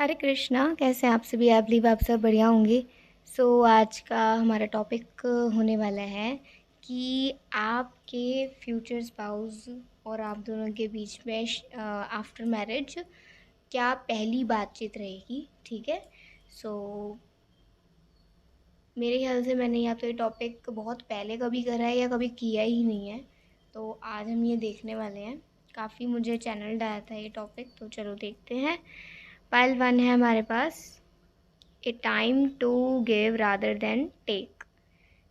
हरे कृष्णा। कैसे हैं आप सभी? आई बिलीव आप सब बढ़िया होंगे। आज का हमारा टॉपिक होने वाला है कि आपके फ्यूचर स्पाउस और आप दोनों के बीच में आफ्टर मैरिज क्या पहली बातचीत रहेगी। ठीक है। सो मेरे ख्याल से मैंने या तो ये टॉपिक बहुत पहले कभी करा है या कभी किया ही नहीं है। तो आज हम ये देखने वाले हैं। काफ़ी मुझे चैनल डाला था ये टॉपिक, तो चलो देखते हैं। पाइल वन है हमारे पास, a time to give rather than take.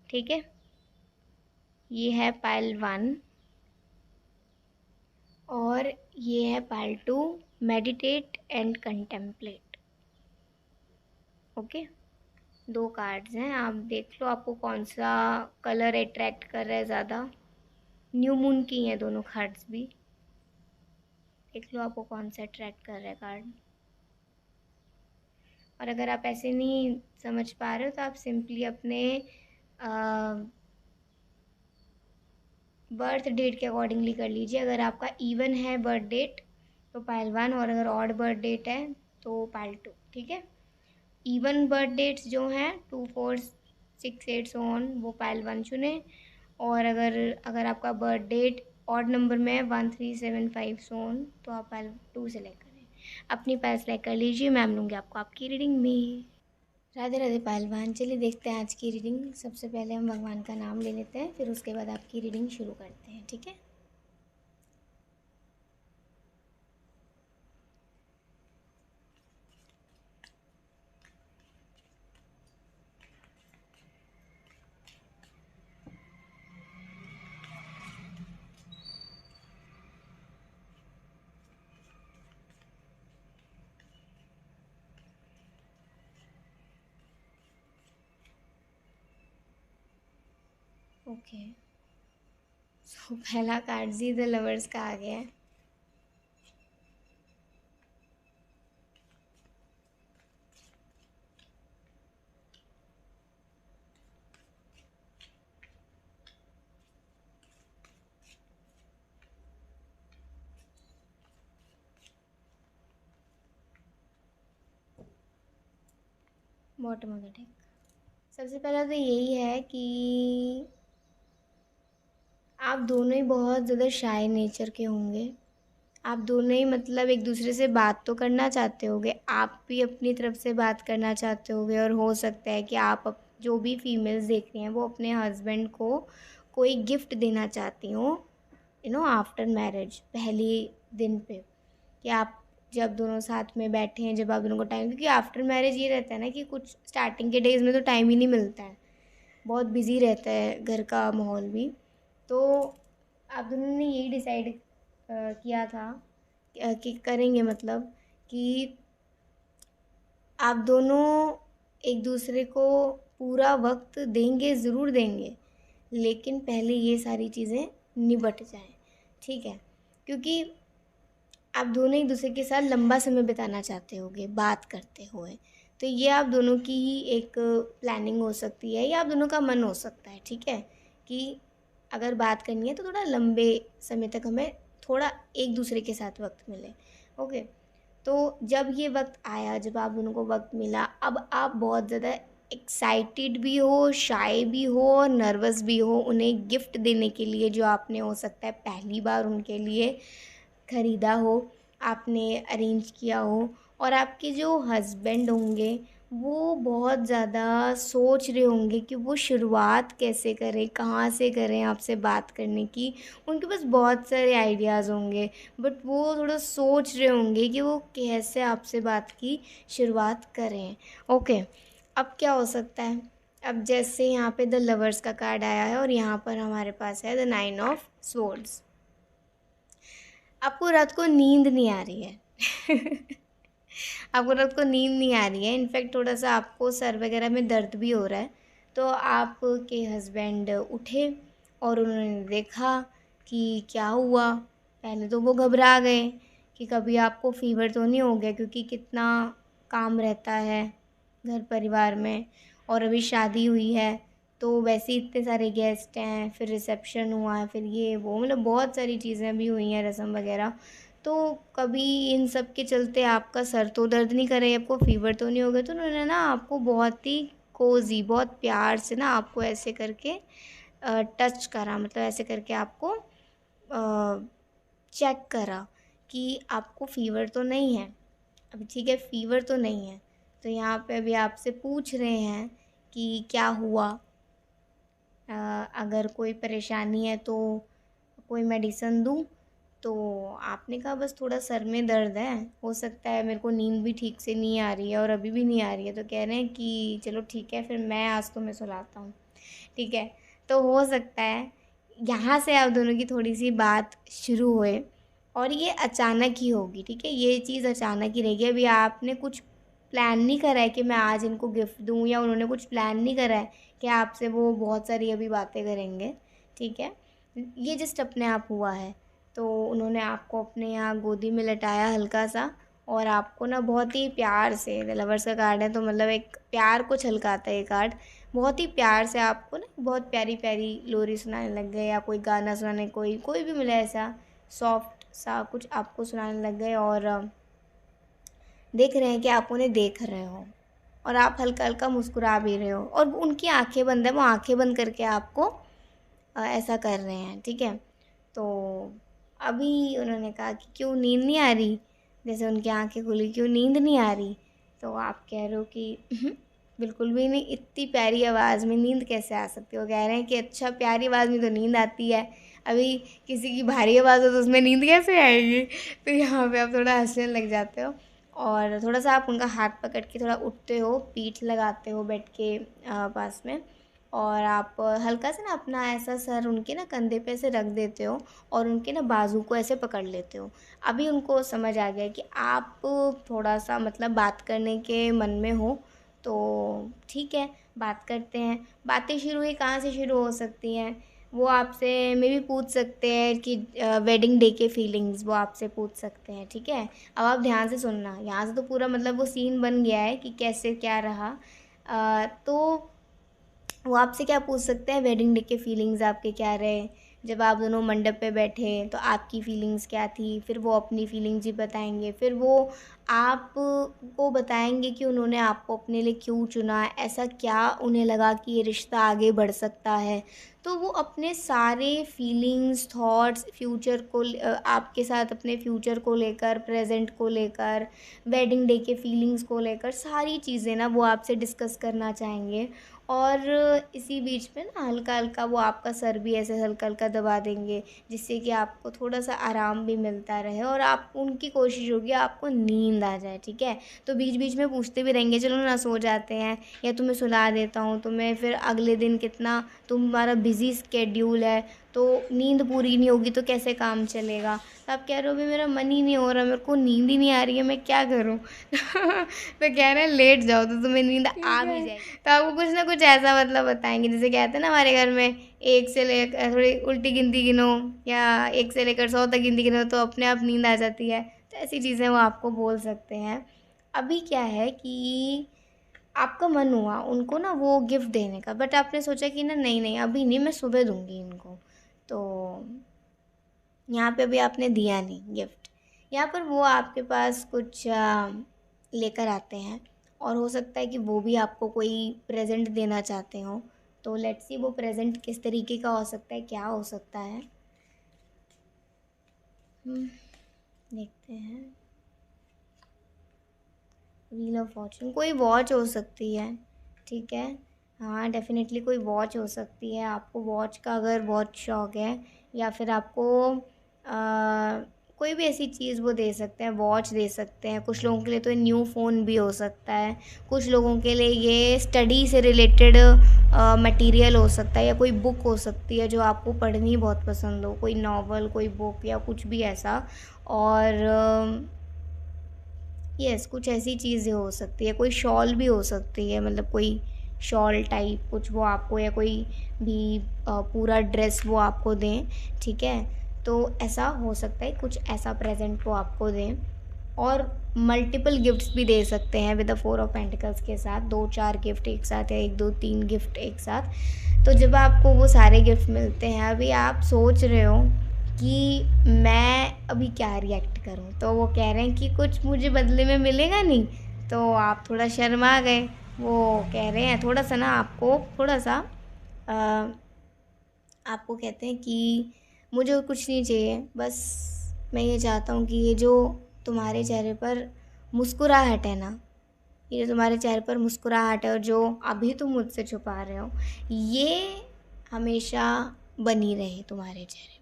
ठीक है, ये है पाइल वन। और ये है pile two, meditate and contemplate. Okay, दो कार्ड्स हैं, आप देख लो आपको कौन सा कलर अट्रैक्ट कर रहा है ज़्यादा। न्यू मून की हैं दोनों कार्ड्स भी, देख लो आपको कौन सा अट्रैक्ट कर रहा है कार्ड। और अगर आप ऐसे नहीं समझ पा रहे हो तो आप सिंपली अपने बर्थ डेट के अकॉर्डिंगली कर लीजिए। अगर आपका इवन है बर्थ डेट तो पाइल वन, और अगर ऑड बर्थ डेट है तो पाइल टू। ठीक है, इवन बर्थ डेट्स जो हैं 2 4 6 8 सो ऑन, वो पाइल वन चुने। और अगर अगर आपका बर्थ डेट ऑड नंबर में है 1 3 7 5 सो ऑन, तो आप पाइल टू सेलेक्ट करें। अपनी पाइल सेलेक्ट कर लीजिए, मैम लूँगी आपको आपकी रीडिंग में। राधे राधे पहलवान। चलिए देखते हैं आज की रीडिंग। सबसे पहले हम भगवान का नाम ले लेते हैं, फिर उसके बाद आपकी रीडिंग शुरू करते हैं। ठीक है। ओके, पहला कार्ड जी द लवर्स का आ गया है। Bottom of the deck. सबसे पहला तो यही है कि आप दोनों ही बहुत ज़्यादा शाय नेचर के होंगे। आप दोनों ही मतलब एक दूसरे से बात तो करना चाहते होगे, आप भी अपनी तरफ से बात करना चाहते होगे। और हो सकता है कि आप जो भी फीमेल्स देख रही हैं वो अपने हस्बैंड को कोई गिफ्ट देना चाहती हो, आफ्टर मैरिज, पहली दिन पे। कि आप जब दोनों साथ में बैठे हैं, जब आप दोनों को टाइम, क्योंकि आफ्टर मैरिज ये रहता है ना कि कुछ स्टार्टिंग के डेज़ में तो टाइम ही नहीं मिलता है, बहुत बिजी रहता है घर का माहौल भी। तो आप दोनों ने यही डिसाइड किया था कि करेंगे, मतलब कि आप दोनों एक दूसरे को पूरा वक्त देंगे, ज़रूर देंगे, लेकिन पहले ये सारी चीज़ें निबट जाएं। ठीक है, क्योंकि आप दोनों एक दूसरे के साथ लंबा समय बिताना चाहते होगे बात करते हुए। तो ये आप दोनों की ही एक प्लानिंग हो सकती है, या आप दोनों का मन हो सकता है। ठीक है, कि अगर बात करनी है तो थोड़ा लंबे समय तक हमें थोड़ा एक दूसरे के साथ वक्त मिले। ओके, तो जब ये वक्त आया, जब आप दोनों को वक्त मिला, अब आप बहुत ज़्यादा एक्साइटेड भी हो, शाय भी हो और नर्वस भी हो उन्हें गिफ्ट देने के लिए, जो आपने हो सकता है पहली बार उनके लिए ख़रीदा हो, आपने अरेंज किया हो। और आपके जो हस्बैंड होंगे वो बहुत ज़्यादा सोच रहे होंगे कि वो शुरुआत कैसे करें, कहाँ से करें आपसे बात करने की। उनके पास बहुत सारे आइडियाज़ होंगे, बट वो थोड़ा सोच रहे होंगे कि वो कैसे आपसे बात की शुरुआत करें। ओके, अब क्या हो सकता है? अब जैसे यहाँ पे द लवर्स का कार्ड आया है और यहाँ पर हमारे पास है द 9 ऑफ स्वॉर्ड्स। आपको रात को नींद नहीं आ रही है आपको रात को नींद नहीं आ रही है, इनफैक्ट थोड़ा सा आपको सर वगैरह में दर्द भी हो रहा है। तो आपके हस्बैंड उठे और उन्होंने देखा कि क्या हुआ। पहले तो वो घबरा गए कि कभी आपको फ़ीवर तो नहीं हो गया, क्योंकि कितना काम रहता है घर परिवार में, और अभी शादी हुई है तो वैसे ही इतने सारे गेस्ट हैं, फिर रिसेप्शन हुआ है, फिर ये वो, मतलब बहुत सारी चीज़ें भी हुई हैं, रस्म वगैरह। तो कभी इन सब के चलते आपका सर तो दर्द नहीं कर रही, आपको फ़ीवर तो नहीं हो गया, तो उन्होंने ना आपको बहुत ही कोज़ी, बहुत प्यार से ना आपको ऐसे करके टच करा, मतलब ऐसे करके आपको चेक करा कि आपको फ़ीवर तो नहीं है। अभी ठीक है, फ़ीवर तो नहीं है, तो यहाँ पे अभी आपसे पूछ रहे हैं कि क्या हुआ? अगर कोई परेशानी है तो कोई मेडिसिन दूँ? तो आपने कहा बस थोड़ा सर में दर्द है, हो सकता है मेरे को नींद भी ठीक से नहीं आ रही है और अभी भी नहीं आ रही है, तो कह रहे हैं कि चलो ठीक है फिर मैं आज तुम्हें सुलाता हूँ, ठीक है? तो हो सकता है यहाँ से आप दोनों की थोड़ी-सी बात शुरू होए और ये अचानक ही होगी, ठीक है? ये चीज़ अचानक ही रहेगी। अभी आपने कुछ प्लान नहीं करा है कि मैं आज इनको गिफ्ट दूँ, या उन्होंने कुछ प्लान नहीं करा है कि आपसे वो बहुत सारी अभी बातें करेंगे, ठीक है? ये जस्ट अपने आप हुआ है। तो उन्होंने आपको अपने यहाँ गोदी में लिटाया हल्का-सा और आपको ना बहुत ही प्यार से, लवर्स का कार्ड है तो मतलब एक प्यार को छलकाता है ये कार्ड। बहुत ही प्यार से आपको ना बहुत प्यारी-प्यारी लोरी सुनाने लग गए, या कोई गाना सुनाने, कोई कोई भी मिला ऐसा सॉफ्ट सा कुछ आपको सुनाने लग गए, और देख रहे हैं कि आप उन्हें देख रहे हो और आप हल्का-हल्का मुस्कुरा भी रहे हो, और उनकी आँखें बंद है, वो आँखें बंद करके आपको ऐसा कर रहे हैं, ठीक है? तो अभी उन्होंने कहा कि क्यों नींद नहीं आ रही? जैसे उनकी आँखें खुली, क्यों नींद नहीं आ रही? तो आप कह रहे हो कि बिल्कुल भी नहीं, इतनी प्यारी आवाज़ में नींद कैसे आ सकती है? वो कह रहे हैं कि अच्छा प्यारी आवाज़ में तो नींद आती है, अभी किसी की भारी आवाज़ हो तो उसमें नींद कैसे आएगी? तो यहाँ पे आप थोड़ा हँसने लग जाते हो और थोड़ा-सा आप उनका हाथ पकड़ के थोड़ा उठते हो, पीठ लगाते हो बेड के पास में, और आप हल्का सा ना अपना ऐसा सर उनके ना कंधे पे ऐसे रख देते हो और उनके ना बाजू को ऐसे पकड़ लेते हो। अभी उनको समझ आ गया कि आप थोड़ा-सा मतलब बात करने के मन में हो, तो ठीक है, बात करते हैं। बातें शुरू ही कहाँ से शुरू हो सकती हैं? वो आपसे मे बी पूछ सकते हैं कि वेडिंग डे के फीलिंग्स वो आपसे पूछ सकते हैं, ठीक है? अब आप ध्यान से सुनना, यहाँ से तो पूरा मतलब वो सीन बन गया है कि कैसे क्या रहा। तो वो आपसे क्या पूछ सकते हैं, वेडिंग डे के फीलिंग्स आपके क्या रहे, जब आप दोनों मंडप पे बैठे तो आपकी फीलिंग्स क्या थी, फिर वो अपनी फीलिंग्स भी बताएंगे, फिर वो आपको बताएंगे कि उन्होंने आपको अपने लिए क्यों चुना, ऐसा क्या उन्हें लगा कि ये रिश्ता आगे बढ़ सकता है। तो वो अपने सारे फीलिंग्स थॉट्स फ्यूचर को आपके साथ अपने फ्यूचर को लेकर, प्रेजेंट को लेकर, वेडिंग डे के फीलिंग्स को लेकर सारी चीज़ें ना वो आपसे डिस्कस करना चाहेंगे। और इसी बीच में ना हल्का-हल्का वो आपका सर भी ऐसे हल्का-हल्का दबा देंगे, जिससे कि आपको थोड़ा-सा आराम भी मिलता रहे और आप उनकी कोशिश होगी आपको नींद आ जाए, ठीक है? तो बीच-बीच में पूछते भी रहेंगे, चलो ना सो जाते हैं या तुम्हें सुला देता हूँ तुम्हें, फिर अगले दिन कितना तुम्हारा बिज़ी स्केड्यूल है, तो नींद पूरी नहीं होगी तो कैसे काम चलेगा? तो आप कह रहे हो अभी मेरा मन ही नहीं हो रहा, मेरे को नींद ही नहीं आ रही है, मैं क्या करूँ? तो कह रहे हैं लेट जाओ तो तुम्हें नींद आ भी जाएगी। तो आपको कुछ ना कुछ ऐसा मतलब बताएँगे, जैसे कहते हैं ना हमारे घर में 1 से लेकर थोड़ी उल्टी गिनती गिनो या 1 से लेकर 100 तक गिनती गिनो तो अपने आप नींद आ जाती है। तो ऐसी चीज़ें वो आपको बोल सकते हैं। अभी क्या है कि आपका मन हुआ उनको ना वो गिफ्ट देने का, बट आपने सोचा कि ना नहीं-नहीं अभी नहीं, मैं सुबह दूँगी इनको। तो यहाँ पे अभी आपने दिया नहीं गिफ्ट। यहाँ पर वो आपके पास कुछ लेकर आते हैं और हो सकता है कि वो भी आपको कोई प्रेज़ेंट देना चाहते हों। तो लेट्स सी वो प्रेज़ेंट किस तरीके का हो सकता है, क्या हो सकता है? देखते हैं। व्हील ऑफ फॉर्च्यून, कोई वॉच हो सकती है, ठीक है? हाँ, डेफ़िनेटली कोई वॉच हो सकती है। आपको वॉच का अगर बहुत शौक है, या फिर आपको कोई भी ऐसी चीज़ वो दे सकते हैं, वॉच दे सकते हैं। कुछ लोगों के लिए तो न्यू फ़ोन भी हो सकता है। कुछ लोगों के लिए ये स्टडी से रिलेटेड मटीरियल हो सकता है, या कोई बुक हो सकती है जो आपको पढ़नी बहुत पसंद हो, कोई नॉवल, कोई बुक या कुछ भी ऐसा। और यस, कुछ ऐसी चीज़ें हो सकती है, कोई शॉल भी हो सकती है, मतलब कोई शॉल टाइप कुछ वो आपको, या कोई भी पूरा ड्रेस वो आपको दें, ठीक है? तो ऐसा हो सकता है, कुछ ऐसा प्रेज़ेंट वो आपको दें। और मल्टीपल गिफ्ट्स भी दे सकते हैं विद द 4 ऑफ पेंटिकल्स के साथ, 2-4 गिफ्ट एक साथ या 1-2-3 गिफ्ट एक साथ। तो जब आपको वो सारे गिफ्ट मिलते हैं, अभी आप सोच रहे हो कि मैं अभी क्या रिएक्ट करूँ। तो वो कह रहे हैं कि कुछ मुझे बदले में मिलेगा नहीं। तो आप थोड़ा शर्मा गए। वो कह रहे हैं थोड़ा सा ना आपको थोड़ा सा अ, आपको कहते हैं कि मुझे और कुछ नहीं चाहिए, बस मैं ये चाहता हूँ कि ये जो तुम्हारे चेहरे पर मुस्कुराहट है ना, ये जो तुम्हारे चेहरे पर मुस्कुराहट है और जो अभी तुम मुझसे छुपा रहे हो, ये हमेशा बनी रहे तुम्हारे चेहरे पर।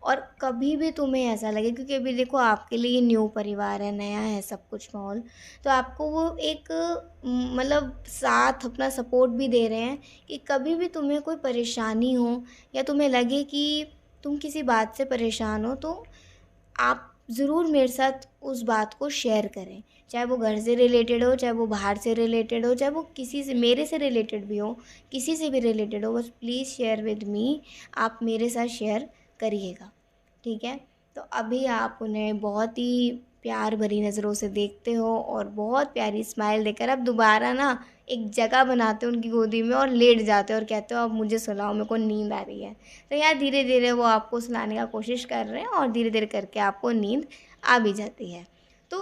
और कभी भी तुम्हें ऐसा लगे, क्योंकि अभी देखो आपके लिए ये न्यू परिवार है, नया है सब कुछ माहौल, तो आपको वो एक मतलब साथ अपना सपोर्ट भी दे रहे हैं कि कभी भी तुम्हें कोई परेशानी हो या तुम्हें लगे कि तुम किसी बात से परेशान हो, तो आप ज़रूर मेरे साथ उस बात को शेयर करें। चाहे वो घर से रिलेटेड हो, चाहे वो बाहर से रिलेटेड हो, चाहे वो किसी से मेरे से रिलेटेड भी हो, किसी से भी रिलेटेड हो, बस प्लीज़ शेयर विद मी। आप मेरे साथ शेयर करिएगा, ठीक है? तो अभी आप उन्हें बहुत ही प्यार भरी नज़रों से देखते हो और बहुत प्यारी स्माइल देकर आप दोबारा ना एक जगह बनाते हो उनकी गोदी में और लेट जाते हो और कहते हो अब मुझे सुलाओ, मेरे को नींद आ रही है। तो यहाँ धीरे धीरे वो आपको सुलाने का कोशिश कर रहे हैं और धीरे धीरे करके आपको नींद आ भी जाती है। तो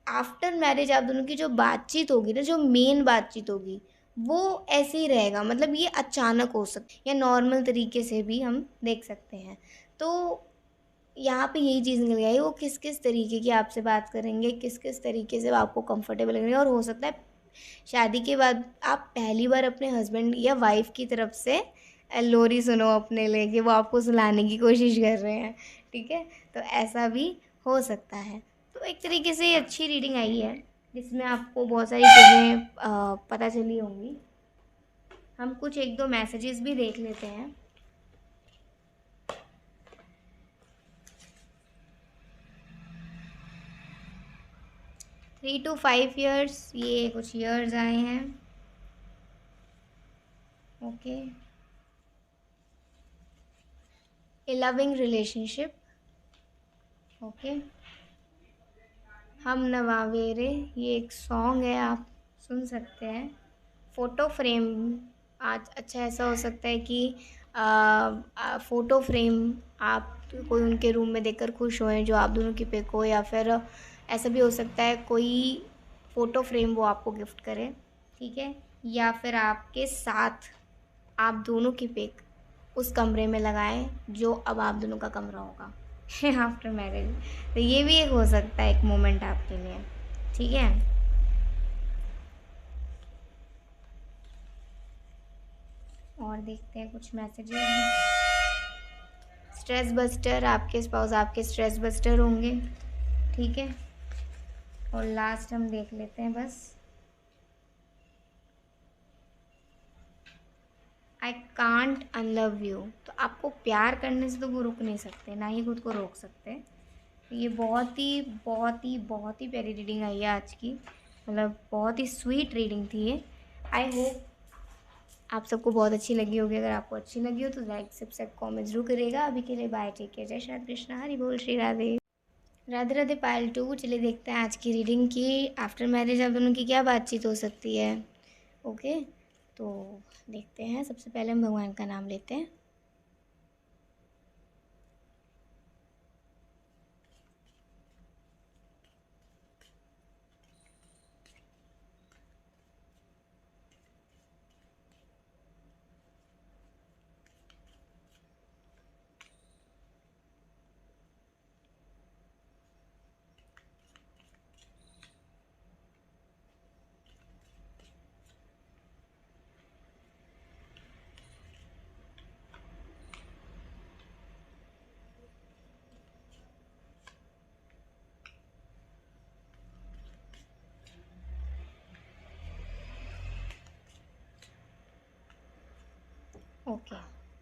आफ्टर मैरिज आप दोनों की जो बातचीत होगी ना, जो मेन बातचीत होगी, वो ऐसे ही रहेगा। मतलब ये अचानक हो सकती है या नॉर्मल तरीके से भी हम देख सकते हैं। तो यहाँ पे यही चीज़ निकल गई, वो किस किस तरीके की आपसे बात करेंगे, किस किस तरीके से वो आपको कंफर्टेबल लगेंगे। और हो सकता है शादी के बाद आप पहली बार अपने हस्बैंड या वाइफ की तरफ से लोरी सुनो अपने लिए कि वो आपको सुलाने की कोशिश कर रहे हैं, ठीक है? तो ऐसा भी हो सकता है। तो एक तरीके से अच्छी रीडिंग आई है जिसमें आपको बहुत सारी चीज़ें पता चली होंगी। हम कुछ एक दो मैसेजेस भी देख लेते हैं। 3 to 5 years, ये कुछ ईयर्स आए हैं। ओके। ए लविंग रिलेशनशिप। ओके। हम नवावेरे, ये एक सॉन्ग है, आप सुन सकते हैं। फ़ोटो फ्रेम, आज अच्छा ऐसा हो सकता है कि फ़ोटो फ्रेम आप कोई उनके रूम में देखकर खुश होएं जो आप दोनों की पिक हो, या फिर ऐसा भी हो सकता है कोई फ़ोटो फ्रेम वो आपको गिफ्ट करे, ठीक है? या फिर आपके साथ आप दोनों की पिक उस कमरे में लगाएं जो अब आप दोनों का कमरा होगा आफ्टर मैरिज। तो ये भी एक हो सकता है एक मोमेंट आपके लिए, ठीक है? और देखते हैं कुछ मैसेजेस। स्ट्रेस बस्टर, आपके स्पाउस आपके स्ट्रेस बस्टर होंगे, ठीक है? और लास्ट हम देख लेते हैं बस। आई कांट अनलव यू, तो आपको प्यार करने से तो वो रुक नहीं सकते, ना ही खुद को रोक सकते। तो ये बहुत ही बहुत ही बहुत ही प्यारी रीडिंग आई है आज की। मतलब बहुत ही स्वीट रीडिंग थी ये। आई होप आप सबको बहुत अच्छी लगी होगी। अगर आपको अच्छी लगी हो तो लाइक सब्सक्राइब कमेंट जरूर करिएगा। अभी के लिए बाय, टेक केयर, जय श्री कृष्णा, हरि बोल, श्री राधे। राधे राधे पायल टू। चलिए देखते हैं आज की रीडिंग की आफ्टर मैरिज आप दोनों की क्या बातचीत हो सकती है। ओके, तो देखते हैं। सबसे पहले हम भगवान का नाम लेते हैं। Okay,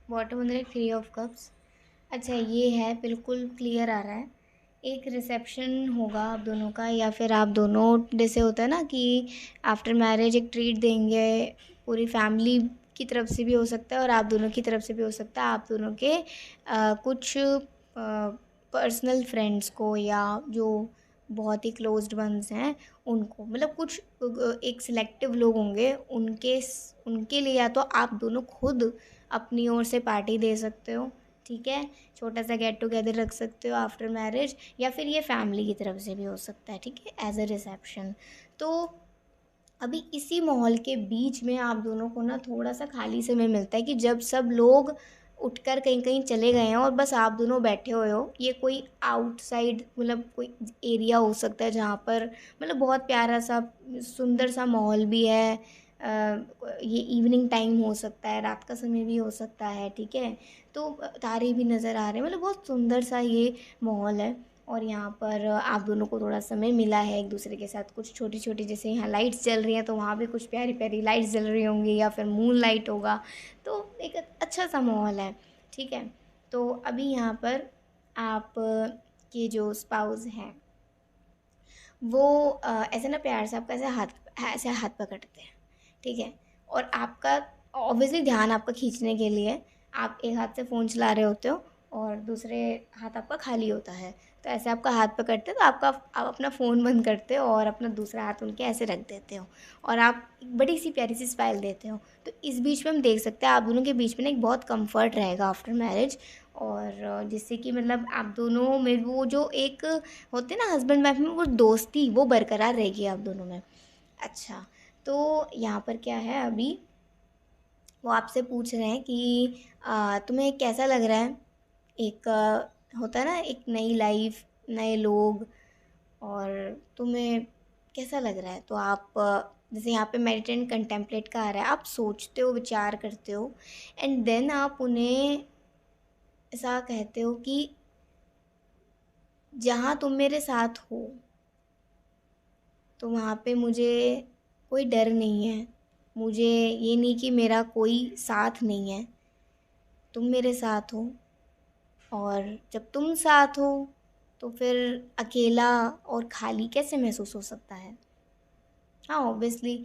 bottom of 3 of Cups। अच्छा, ये है बिल्कुल क्लियर आ रहा है। एक रिसेप्शन होगा आप दोनों का, या फिर आप दोनों, जैसे होता है ना कि आफ्टर मैरिज एक ट्रीट देंगे, पूरी फैमिली की तरफ से भी हो सकता है और आप दोनों की तरफ से भी हो सकता है। आप दोनों के कुछ पर्सनल फ्रेंड्स को या जो बहुत ही क्लोज्ड वंस हैं उनको, मतलब कुछ एक सिलेक्टिव लोग होंगे, उनके लिए या तो आप दोनों खुद अपनी ओर से पार्टी दे सकते हो, ठीक है। छोटा सा गेट टुगेदर रख सकते हो आफ्टर मैरिज, या फिर ये फैमिली की तरफ से भी हो सकता है, ठीक है, एज अ रिसेप्शन। तो अभी इसी माहौल के बीच में आप दोनों को ना थोड़ा सा खाली समय मिलता है कि जब सब लोग उठकर कहीं कहीं चले गए हैं और बस आप दोनों बैठे हुए हो। ये कोई आउटसाइड मतलब कोई एरिया हो सकता है जहाँ पर मतलब बहुत प्यारा सा सुंदर सा माहौल भी है। ये इवनिंग टाइम हो सकता है, रात का समय भी हो सकता है, ठीक है। तो तारे भी नज़र आ रहे हैं, मतलब बहुत सुंदर सा ये माहौल है। और यहाँ पर आप दोनों को थोड़ा समय मिला है एक दूसरे के साथ। कुछ छोटी छोटी जैसे यहाँ लाइट्स जल रही हैं तो वहाँ भी कुछ प्यारी प्यारी लाइट्स जल रही होंगी, या फिर मून लाइट होगा। तो एक अच्छा सा माहौल है, ठीक है। तो अभी यहाँ पर आप के जो स्पाउस हैं वो ऐसे ना प्यार से आपका ऐसे हाथ पकड़ते हैं, ठीक है। और आपका ऑब्वियसली ध्यान आपका खींचने के लिए आप एक हाथ से फ़ोन चला रहे होते हो और दूसरे हाथ आपका खाली होता है। तो ऐसे आपका हाथ पकड़ते हो तो आप अपना फ़ोन बंद करते हो और अपना दूसरा हाथ उनके ऐसे रख देते हो, और आप एक बड़ी सी प्यारी सी स्माइल देते हो। तो इस बीच में हम देख सकते हैं आप दोनों के बीच में ना एक बहुत कम्फर्ट रहेगा आफ्टर मैरिज। और जिससे कि मतलब आप दोनों में वो जो एक होते ना हस्बैंड वाइफ में वो दोस्ती वो बरकरार रहेगी आप दोनों में। अच्छा, तो यहाँ पर क्या है अभी वो आपसे पूछ रहे हैं कि तुम्हें कैसा लग रहा है? एक होता है ना एक नई लाइफ, नए लोग, और तुम्हें कैसा लग रहा है? तो आप जैसे यहाँ पे मेडिटेट एंड कंटेम्पलेट का आ रहा है, आप सोचते हो, विचार करते हो, एंड देन आप उन्हें ऐसा कहते हो कि जहाँ तुम मेरे साथ हो तो वहाँ पे मुझे कोई डर नहीं है। मुझे ये नहीं कि मेरा कोई साथ नहीं है, तुम मेरे साथ हो। और जब तुम साथ हो तो फिर अकेला और खाली कैसे महसूस हो सकता है? हाँ, ऑब्वियसली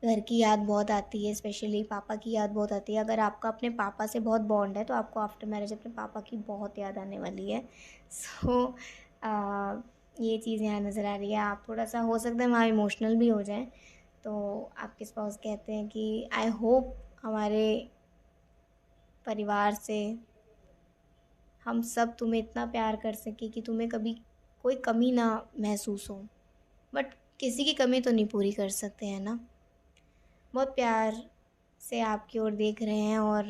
घर की याद बहुत आती है, स्पेशली पापा की याद बहुत आती है। अगर आपका अपने पापा से बहुत बॉन्ड है तो आपको आफ्टर मैरिज अपने पापा की बहुत याद आने वाली है। सो ये चीज़ यहाँ नज़र आ रही है। आप थोड़ा सा हो सकता है वहाँ इमोशनल भी हो जाएं। तो आपके स्पाउस कहते हैं कि आई होप हमारे परिवार से हम सब तुम्हें इतना प्यार कर सकें कि तुम्हें कभी कोई कमी ना महसूस हो। बट किसी की कमी तो नहीं पूरी कर सकते हैं ना। बहुत प्यार से आपकी ओर देख रहे हैं और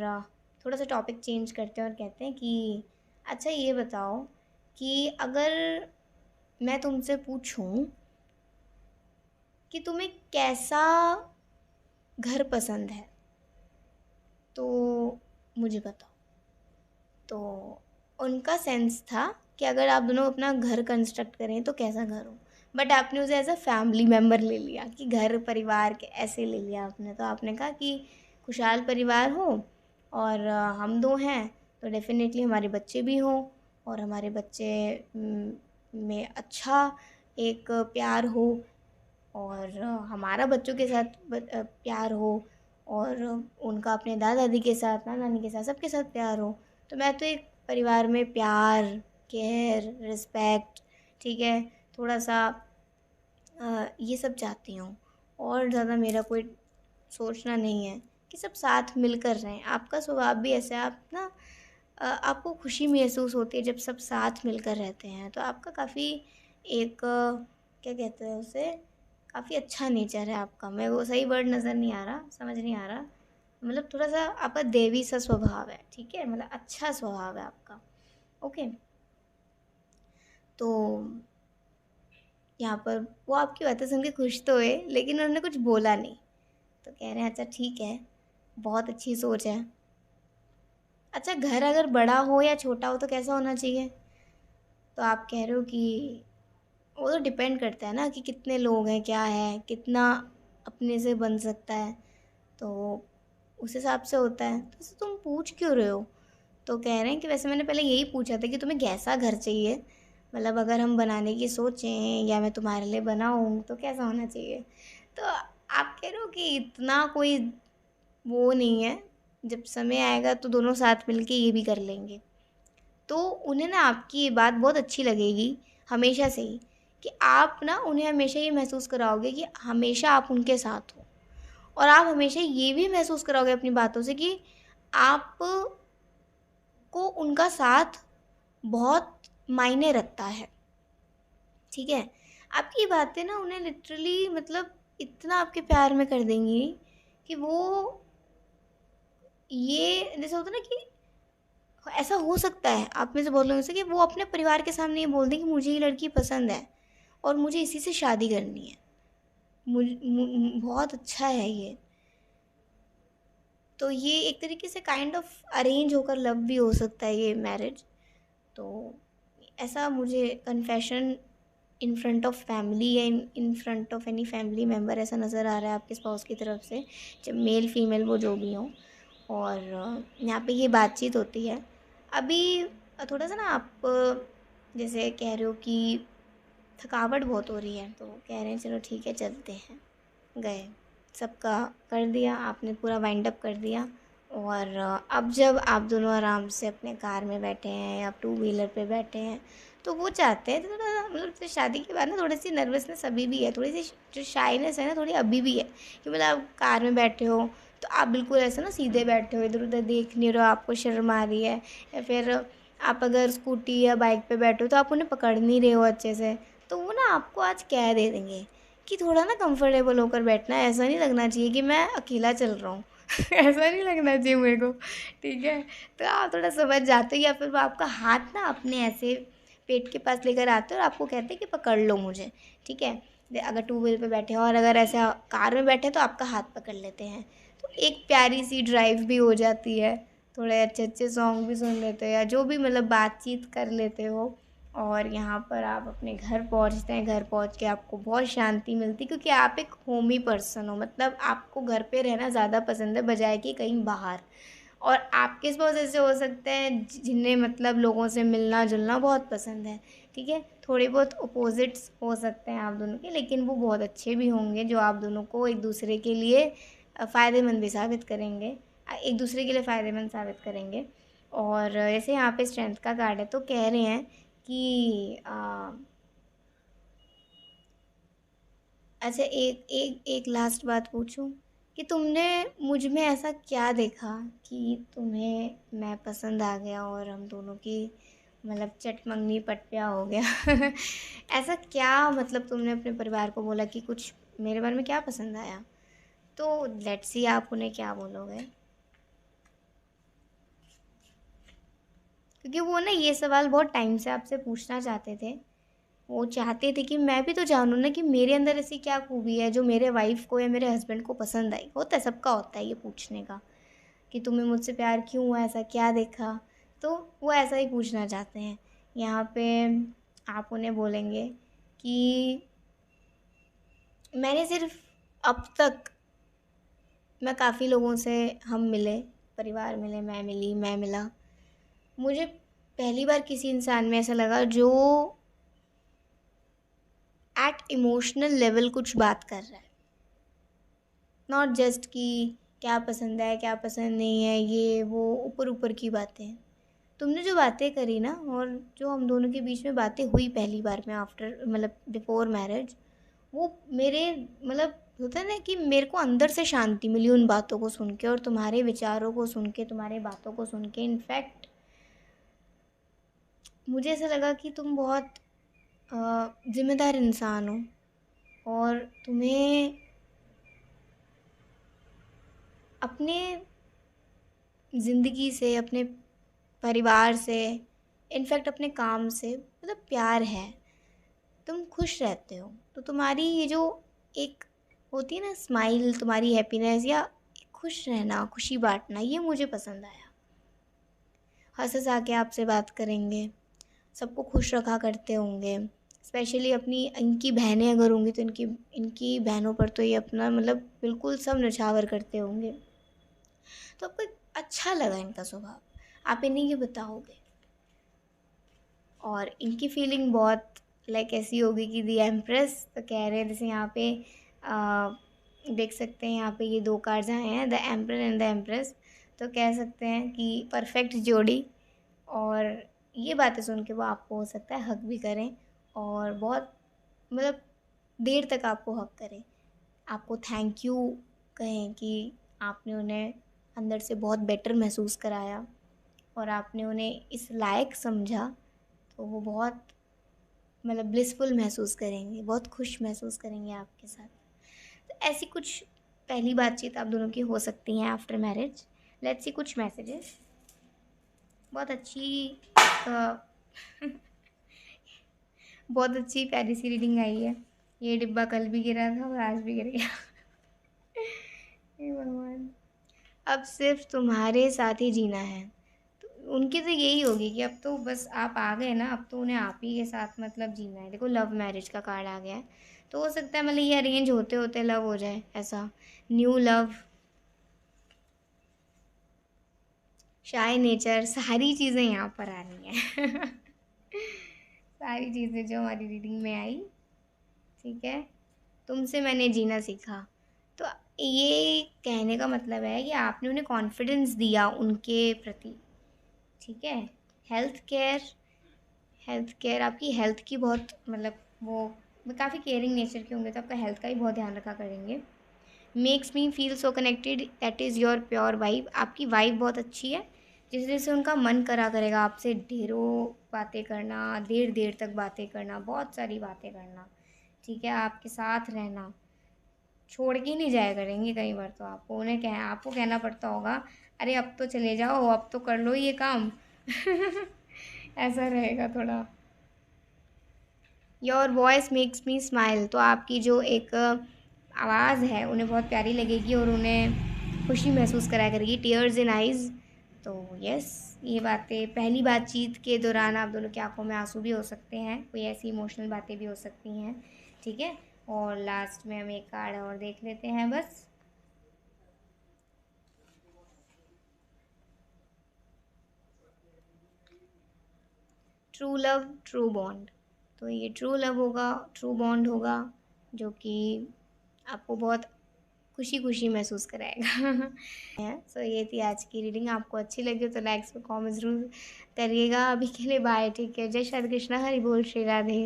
थोड़ा सा टॉपिक चेंज करते हैं और कहते हैं कि अच्छा ये बताओ कि अगर मैं तुमसे पूछूं कि तुम्हें कैसा घर पसंद है तो मुझे बताओ। तो उनका सेंस था कि अगर आप दोनों अपना घर कंस्ट्रक्ट करें तो कैसा घर हो, बट आपने उसे एज अ फैमिली मेम्बर ले लिया कि घर परिवार के ऐसे ले लिया आपने। तो आपने कहा कि खुशहाल परिवार हो और हम दो हैं तो डेफिनेटली हमारे बच्चे भी हों, और हमारे बच्चे में अच्छा एक प्यार हो, और हमारा बच्चों के साथ प्यार हो, और उनका अपने दादा दादी के साथ नाना नानी के साथ सबके साथ प्यार हो। तो मैं तो एक परिवार में प्यार, केयर, रिस्पेक्ट, ठीक है, थोड़ा सा ये सब चाहती हूँ। और ज़्यादा मेरा कोई सोचना नहीं है कि सब साथ मिलकर रहें। आपका स्वभाव भी ऐसा है, आप ना आपको खुशी महसूस होती है जब सब साथ मिलकर रहते हैं। तो आपका काफ़ी एक क्या कहते हैं उसे, काफ़ी अच्छा नेचर है आपका। मैं वो सही वर्ड नज़र नहीं आ रहा, समझ नहीं आ रहा, मतलब थोड़ा सा आपका देवी सा स्वभाव है, ठीक है, मतलब अच्छा स्वभाव है आपका। ओके, तो यहाँ पर वो आपकी बातें सुन के खुश तो हुए लेकिन उन्होंने कुछ बोला नहीं। तो कह रहे हैं अच्छा ठीक है, बहुत अच्छी सोच है। अच्छा, घर अगर बड़ा हो या छोटा हो तो कैसा होना चाहिए? तो आप कह रहे हो कि वो तो डिपेंड करता है ना कि कितने लोग हैं, क्या है, कितना अपने से बन सकता है, तो उस हिसाब से होता है। तो ऐसे तुम पूछ क्यों रहे हो? तो कह रहे हैं कि वैसे मैंने पहले यही पूछा था कि तुम्हें कैसा घर चाहिए, मतलब अगर हम बनाने की सोचें या मैं तुम्हारे लिए बनाऊँ तो कैसा होना चाहिए। तो आप कह रहे हो कि इतना कोई वो नहीं है, जब समय आएगा तो दोनों साथ मिलके ये भी कर लेंगे। तो उन्हें ना आपकी ये बात बहुत अच्छी लगेगी हमेशा से ही, कि आप ना उन्हें हमेशा ये महसूस कराओगे कि हमेशा आप उनके साथ हो, और आप हमेशा ये भी महसूस कराओगे अपनी बातों से कि आप आपको उनका साथ बहुत मायने रखता है, ठीक है। आपकी बातें ना उन्हें लिटरली मतलब इतना आपके प्यार में कर देंगी कि वो, ये जैसे होता है ना कि ऐसा हो सकता है आप में से बहुत लोगों से कि वो अपने परिवार के सामने ये बोल दें कि मुझे ये लड़की पसंद है और मुझे इसी से शादी करनी है, बहुत अच्छा है ये। तो ये एक तरीके से काइंड ऑफ अरेंज होकर लव भी हो सकता है ये मैरिज। तो ऐसा मुझे confession in front of family या in front of any family member ऐसा नज़र आ रहा है आपके स्पाउस की तरफ से, जब मेल फीमेल वो जो भी हों। और यहाँ पे ये बातचीत होती है। अभी थोड़ा सा ना आप जैसे कह रहे हो कि थकावट बहुत हो रही है, तो कह रहे हैं चलो ठीक है चलते हैं। गए, सबका कर दिया आपने, पूरा वाइंड अप कर दिया। और अब जब आप दोनों आराम से अपने कार में बैठे हैं या टू व्हीलर पे बैठे हैं, तो वो चाहते हैं थोड़ा सा मतलब तो शादी के बाद ना थोड़ी सी नर्वसनेस अभी भी है, थोड़ी सी जो शाइनेस है ना थोड़ी अभी भी है कि मतलब आप कार में बैठे हो तो आप बिल्कुल ऐसा ना सीधे बैठे हो, इधर उधर देख नहीं रहे हो, आपको शर्म आ रही है। या फिर आप अगर स्कूटी या बाइक पे बैठे हो तो आप उन्हें पकड़ नहीं रहे हो अच्छे से, तो वो ना आपको आज कह दे देंगे कि थोड़ा ना कंफर्टेबल होकर बैठना है, ऐसा नहीं लगना चाहिए कि मैं अकेला चल रहा हूँ। ऐसा नहीं लगना चाहिए मेरे को, ठीक है। तो आप थोड़ा समझ जाते हो, या फिर वो आपका हाथ ना अपने ऐसे पेट के पास लेकर आते हो और आपको कहते हैं कि पकड़ लो मुझे, ठीक है। अगर टू व्हीलर पे बैठे हैं और अगर ऐसा कार में बैठे हैं तो आपका हाथ पकड़ लेते हैं, तो एक प्यारी सी ड्राइव भी हो जाती है, थोड़े अच्छे अच्छे सॉन्ग भी सुन लेते हो या जो भी मतलब बातचीत कर लेते हो। और यहाँ पर आप अपने घर पहुँचते हैं, घर पहुँच के आपको बहुत शांति मिलती, क्योंकि आप एक होमी पर्सन हो, मतलब आपको घर पे रहना ज़्यादा पसंद है बजाय कि कहीं बाहर। और आपके स्पाउस ऐसे हो सकते हैं जिन्हें मतलब लोगों से मिलना जुलना बहुत पसंद है, ठीक है। थोड़े बहुत अपोजिट्स हो सकते हैं आप दोनों के, लेकिन वो बहुत अच्छे भी होंगे जो आप दोनों को एक दूसरे के लिए फ़ायदेमंद भी साबित करेंगे, एक दूसरे के लिए फ़ायदेमंद साबित करेंगे। और जैसे यहाँ पे स्ट्रेंथ का कार्ड है, तो कह रहे हैं कि अच्छा एक एक एक लास्ट बात पूछूं कि तुमने मुझ में ऐसा क्या देखा कि तुम्हें मैं पसंद आ गया और हम दोनों की मतलब चटमंगनी पट-प्या हो गया। ऐसा क्या मतलब तुमने अपने परिवार को बोला कि कुछ मेरे बारे में क्या पसंद आया? तो लेट्स सी आप उन्हें क्या बोलोगे? क्योंकि वो ना ये सवाल बहुत टाइम से आपसे पूछना चाहते थे। वो चाहते थे कि मैं भी तो जानूँ ना कि मेरे अंदर ऐसी क्या खूबी है जो मेरे वाइफ़ को या मेरे हस्बैंड को पसंद आई। होता है, सबका होता है ये पूछने का कि तुम्हें मुझसे प्यार क्यों हुआ, ऐसा क्या देखा? तो वो ऐसा ही पूछना चाहते हैं। यहाँ पे आप उन्हें बोलेंगे कि मैंने सिर्फ़ अब तक मैं काफ़ी लोगों से हम मिले, परिवार मिले, मैं मिला। मुझे पहली बार किसी इंसान में ऐसा लगा जो एट इमोशनल लेवल कुछ बात कर रहा है, नॉट जस्ट कि क्या पसंद है क्या पसंद नहीं है, ये वो ऊपर ऊपर की बातें। तुमने जो बातें करी ना और जो हम दोनों के बीच में बातें हुई पहली बार में आफ्टर मतलब बिफोर मैरिज, वो मेरे मतलब होता है ना कि मेरे को अंदर से शांति मिली उन बातों को सुन के और तुम्हारे विचारों को सुन के, तुम्हारी बातों को सुन के। इनफैक्ट मुझे ऐसा लगा कि तुम बहुत ज़िम्मेदार इंसान हो और तुम्हें अपने ज़िंदगी से, अपने परिवार से, इनफैक्ट अपने काम से मतलब प्यार है। तुम खुश रहते हो, तो तुम्हारी ये जो एक होती है ना स्माइल, तुम्हारी हैप्पीनेस या खुश रहना, खुशी बाँटना, ये मुझे पसंद आया। हँस-हँसा के आपसे बात करेंगे, सबको खुश रखा करते होंगे। स्पेशली अपनी इनकी बहनें अगर होंगी तो इनकी इनकी बहनों पर तो ये अपना मतलब बिल्कुल सब न्योछावर करते होंगे। तो आपको एक अच्छा लगा इनका स्वभाव, आप इन्हें ये बताओगे। और इनकी फीलिंग बहुत लाइक ऐसी होगी कि दी एम्प्रेस, तो कह रहे हैं जैसे यहाँ पे देख सकते हैं यहाँ पे ये 2 कार्ड्स आए हैं, the emperor and the empress. तो कह सकते हैं कि परफेक्ट जोड़ी। और ये बातें सुन के वो आपको हो सकता है हग भी करें और बहुत मतलब देर तक आपको हग करें, आपको थैंक यू कहें कि आपने उन्हें अंदर से बहुत बेटर महसूस कराया। और आपने उन्हें इस लायक समझा, तो वो बहुत मतलब ब्लिसफुल महसूस करेंगे, बहुत खुश महसूस करेंगे आपके साथ। तो ऐसी कुछ पहली बातचीत आप दोनों की हो सकती हैं आफ्टर मैरिज। लेट्स सी कुछ मैसेजेस। बहुत अच्छी बहुत अच्छी प्यारी सी रीडिंग आई है। ये डिब्बा कल भी गिरा था और आज भी गिर गया। हे भगवान। अब सिर्फ तुम्हारे साथ ही जीना है। तो उनकी तो यही होगी कि अब तो बस आप आ गए ना, अब तो उन्हें आप ही के साथ मतलब जीना है। देखो लव मैरिज का कार्ड आ गया है, तो हो सकता है मतलब ये अरेंज होते होते लव हो जाए, ऐसा न्यू लव, शाय नेचर, सारी चीज़ें यहाँ पर आ रही हैं। सारी चीज़ें जो हमारी रीडिंग में आई, ठीक है। तुमसे मैंने जीना सीखा। तो ये कहने का मतलब है कि आपने उन्हें कॉन्फिडेंस दिया उनके प्रति, ठीक है। हेल्थ केयर, हेल्थ केयर आपकी हेल्थ की बहुत मतलब वो काफ़ी केयरिंग नेचर के होंगे, तो आपका हेल्थ का भी बहुत ध्यान रखा करेंगे। Makes me feel so connected, that is your pure vibe. आपकी वाइब बहुत अच्छी है, जिस वजह से उनका मन करा करेगा आपसे ढेरों बातें करना, देर देर तक बातें करना, बहुत सारी बातें करना, ठीक है। आपके साथ रहना, छोड़ के ही नहीं जाया करेंगे। कई बार तो आपको कहना पड़ता होगा, अरे अब तो चले जाओ, अब तो कर लो ये काम। ऐसा रहेगा थोड़ा। Your voice makes me smile, तो आपकी जो एक आवाज़ है उन्हें बहुत प्यारी लगेगी और उन्हें खुशी महसूस कराया करेगी। टीयर्स इन आइज़, तो यस, ये बातें पहली बातचीत के दौरान आप दोनों की आंखों में आंसू भी हो सकते हैं, कोई ऐसी इमोशनल बातें भी हो सकती हैं, ठीक है। और लास्ट में हम एक कार्ड और देख लेते हैं बस। ट्रू लव, ट्रू बॉन्ड, तो ये ट्रू लव होगा, ट्रू बॉन्ड होगा, जो कि आपको बहुत खुशी खुशी महसूस कराएगा। सो ये थी आज की रीडिंग। आपको अच्छी लगी तो लाइक्स और कमेंट ज़रूर करिएगा। अभी के लिए बाय, ठीक है। जय श्री कृष्णा, हरि बोल, श्री राधे।